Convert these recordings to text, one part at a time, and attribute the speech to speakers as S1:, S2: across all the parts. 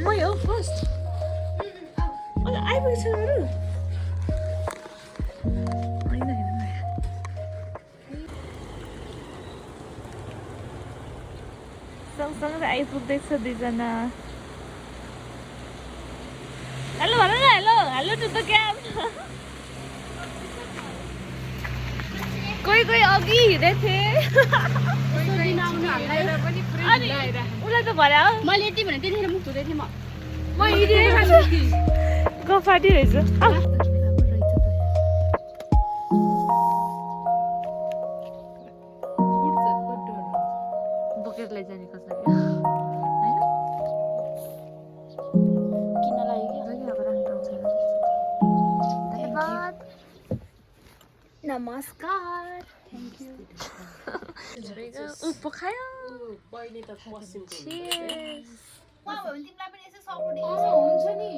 S1: मै हो फर्स्ट अन्त आइपुगेछ अरू होइन सँगसँगै आइपुग्दैछ दुईजना हेलो भन न hello hello to the cab कोही कोही अघि हिँडेको थिएँ उसलाई त भने हो
S2: मैले यति भने त्यतिखेर मुख धुँदै थिएँ
S1: म हिँडिरहेको छु गफ फाटिरहेछ बोकेर लैजाने कसरी
S2: किन लाग्यो
S1: धन्यवाद नमस्कार
S2: थ्याङ्क यू
S1: पखायो
S2: बहिनी त पसिन्छ
S1: Cheers.
S2: तिमीलाई पनि यसो सपोर्ट
S3: हुन्छ नि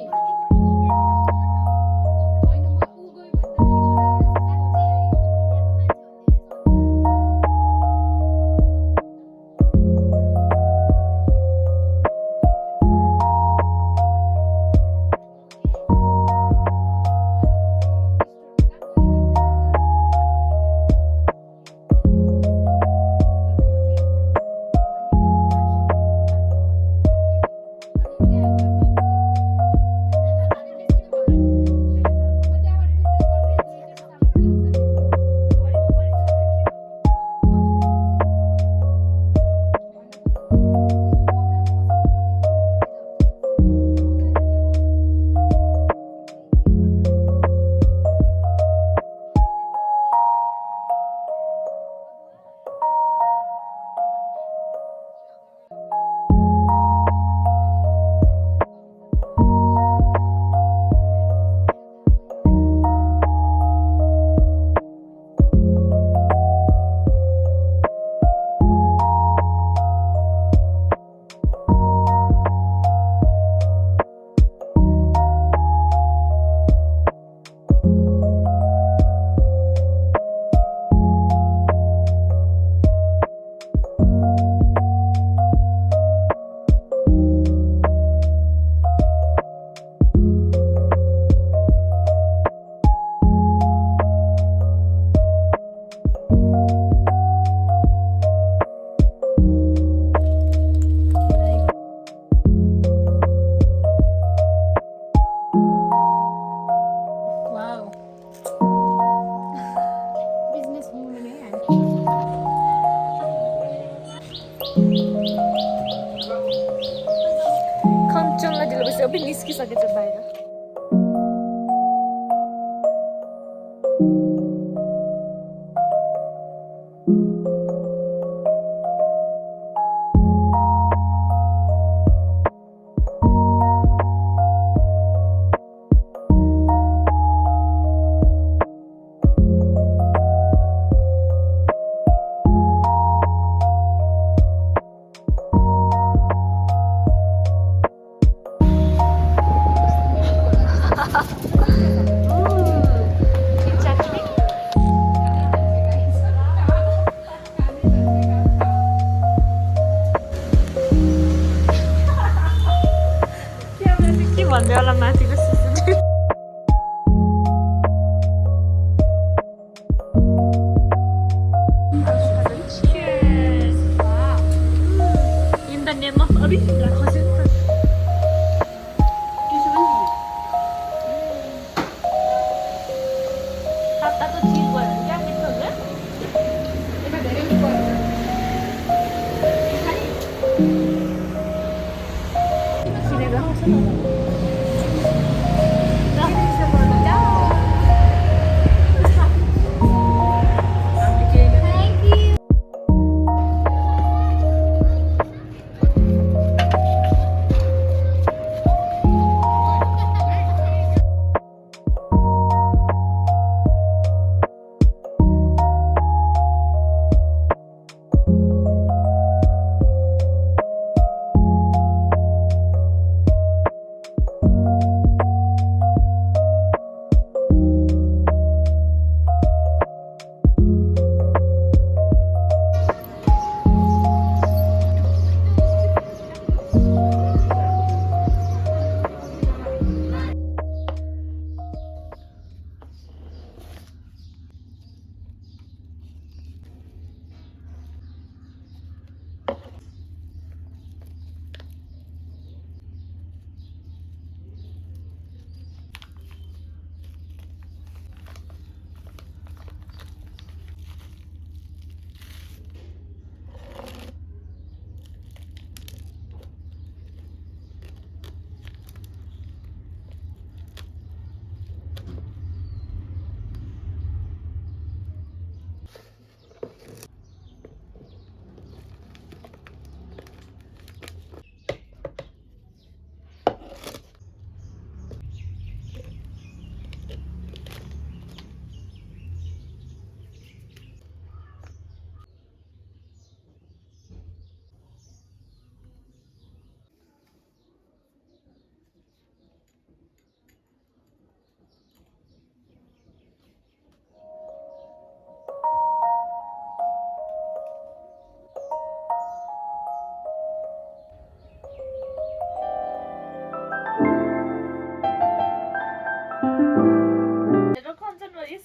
S1: खम्चङमा ढिलो भइसक्यो पनि निस्किसकेछ बाहिर के भन्दै होला माथिको CCTV Cheers. In the name of अभी खस्यो नि त तातो चिज भयो भने क्या मिठो हुन्छ
S3: यसमा धेरै पनि पर्दैन
S1: चिनेको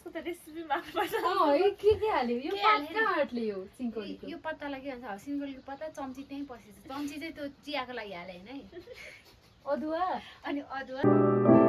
S1: त रेसिपी माग्नुपर्छ
S3: है के हाल्यो यो पत्ता हाट्ले यो सिन्कोलीको
S2: यो पत्तालाई के भन्छ सिन्कोलीको पत्ता चम्ची त्यहीँ पसेछ चम्ची चाहिँ त्यो चियाको लागि हाले होइन है
S3: अदुवा
S2: अनि अदुवा